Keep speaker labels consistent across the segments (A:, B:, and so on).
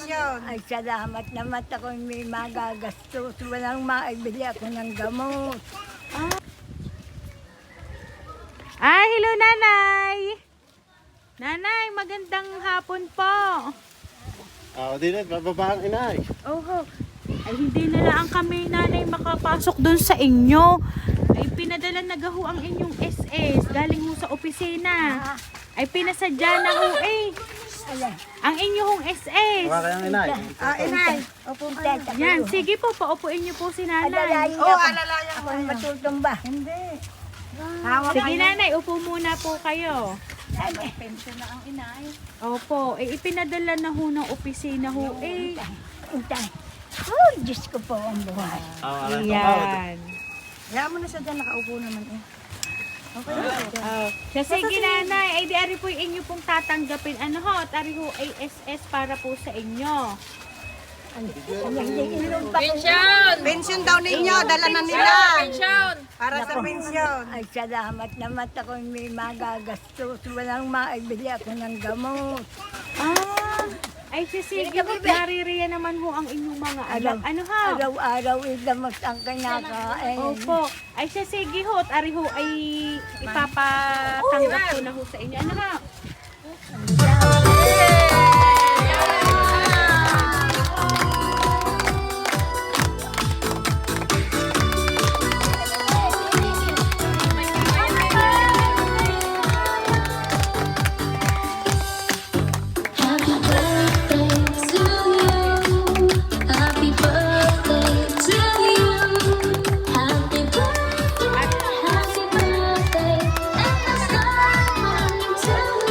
A: pensyon.
B: Ay, salamat naman ako may magagastos. Walang maibili ako ng gamot.
C: Hello nanay! Nanay, magandang hapon po.
D: Di na, bababa ang inay.
C: Ay, hindi na lang kami nanay makapasok doon sa inyo. Ay, pinadala na gaho ang inyong SS. Galing ho sa opisina. Ay, pinasadya na ho eh. Ang inyong SS.
D: Baka kayang inay.
A: Inay.
B: Upunta.
C: Yan, sige po, paupuin niyo po si nanay.
B: Alalayan
A: Oo,
B: ako.
A: alalayan
B: Ako matutumba. Hindi. Hawak
C: Sige nanay, upo muna po kayo.
A: Pensyon na ang inay.
C: Opo, ipinadala na ho ng opisina ho eh.
B: Untay. Oh, Diyos ko po ang buhay.
C: Yan.
A: Kaya mo na siya dyan, nakaupo naman eh.
C: Sige nanay, ay di ari po yung inyo pong tatanggapin. Ano ho, at ari ho ay SS para po sa inyo.
A: Pensyon daw ninyo, dala na nila. Para sa pensyon.
B: Ay, salamat naman ako may magagastos. Walang maibili ako ng gamot.
C: Ay sige ho, naririyan naman ho ang inyong mga anak. Ano ho?
B: Araw-araw ilamot ang kinakain.
C: Opo. Ay sige ho, at ari ho ay ipapatanggap ko na ho sa inyo. Ano ho?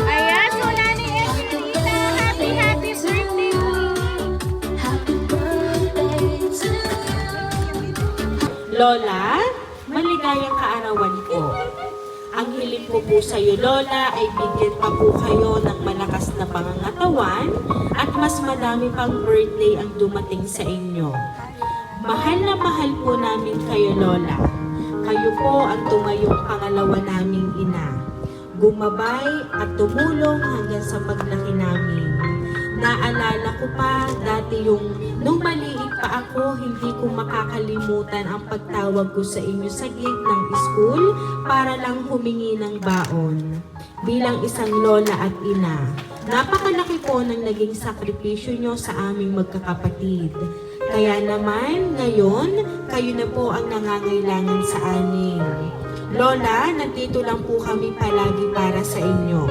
C: Ayan, so Nanay Evelina, happy birthday po. Lola, maligayang kaarawan po. Ang hiling ko po sa iyo, Lola, ay bigyan pa po kayo ng malakas na pangangatawan at mas madami pang birthday ang dumating sa inyo. Mahal na mahal po namin kayo, Lola. Kayo po ang tumayong pangalawa naming ina. Gumabay at tumulong hanggang sa paglaki namin. Naalala ko pa dati nung maliit pa ako, hindi ko makakalimutan ang pagtawag ko sa inyo sa gate ng school para lang humingi ng baon. Bilang isang lola at ina, napakalaki po ng naging sakripisyo nyo sa aming magkakapatid. Kaya naman, ngayon, kayo na po ang nangangailangan sa amin. Lola, nandito lang po kami palagi para sa inyo.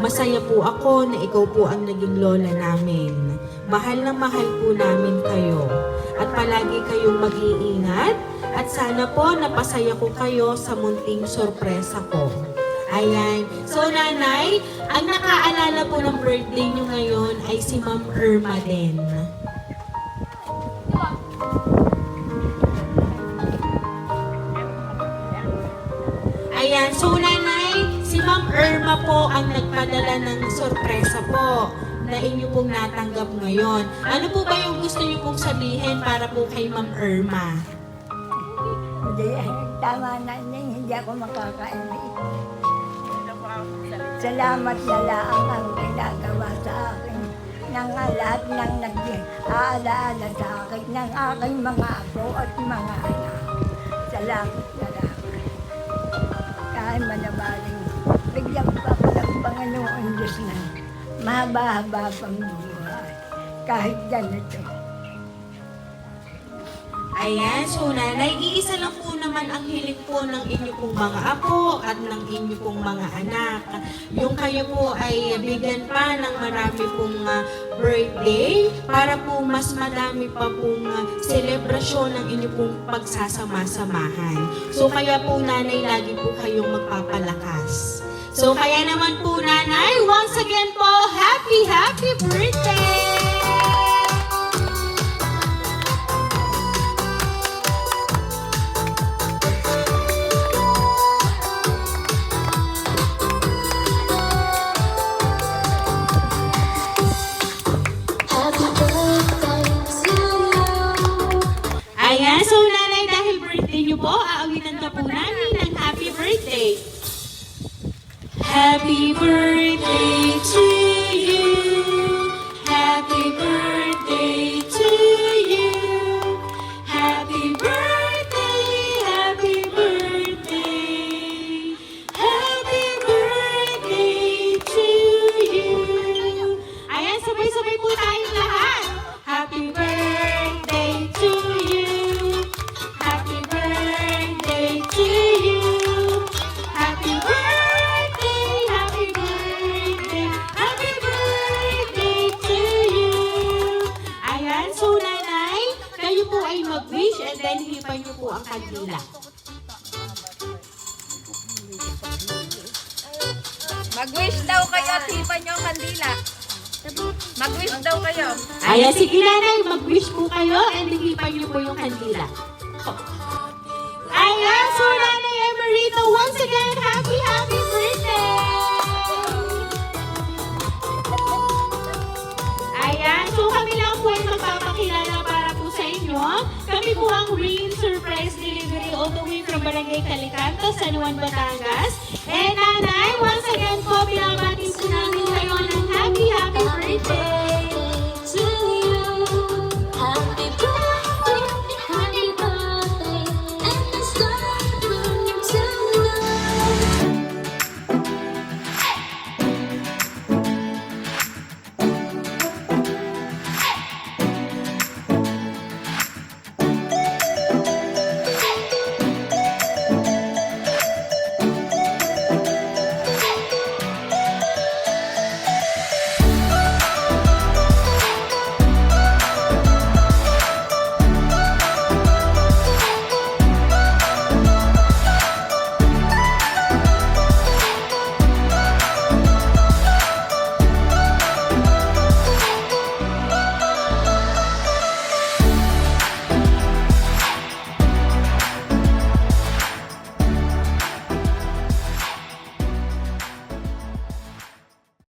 C: Masaya po ako na ikaw po ang naging lola namin. Mahal na mahal po namin kayo. At palagi kayong mag-iingat. At sana po napasaya ko kayo sa munting sorpresa ko. Ayan. So nanay, ang nakaalala po ng birthday nyo ngayon ay si Ma'am Irma din. Ayan, so nanay, si Ma'am Irma po ang nagpadala ng sorpresa po na inyo pong natanggap ngayon. Ano po ba yung gusto niyo pong sabihin para po kay Ma'am Irma?
B: Hindi, tama na hindi ako makakaimik. Salamat na lang ang ginagawa sa akin ng lahat ng nag-aalaala sa akin ng aking mga apo at mga anak. Salamat na lang. Kahit manabaling, bigyan pa ako ng Panginoon Diyos na mahaba-haba pang buhay. Kahit ganito.
C: Ayan, so nanay, iisa lang po naman ang hiling po ng inyo pong mga apo at ng inyo pong mga anak. Yung kayo po ay bigyan pa ng marami pong birthday para po mas madami pa pong selebrasyon ng inyo pong pagsasama-samahan. So kaya po nanay, lagi po kayong magpapalakas. So kaya naman po nanay, once again po, happy birthday! Ayan, so nanay, dahil birthday niyo po, aawitan ka po namin ng happy birthday. Happy birthday to you. Happy birthday to you. Happy birthday, happy birthday. Happy birthday to you. Ayan, sabay-sabay po tayong lahat. Happy birthday to you. Happy birthday to you. Happy birthday, happy birthday, happy birthday to you. Ayan, so nanay, kayo po ay mag-wish and then hipan niyo po ang kandila.
A: Mag-wish daw kayo at hipan nyo ang kandila. Mag-wish daw kayo.
C: Ayan, sige nanay, mag-wish po kayo and hipan niyo po yung kandila. Ayan, so nanay Emerito, once again, happy birthday! Ayan, so kami lang po ay magpapakilala para po sa inyo. Kami po ang Rain Surprise Delivery all the way from Barangay Calicanto, San Juan, Batangas. And nanay, once again po, binabati po namin kayo ng happy birthday!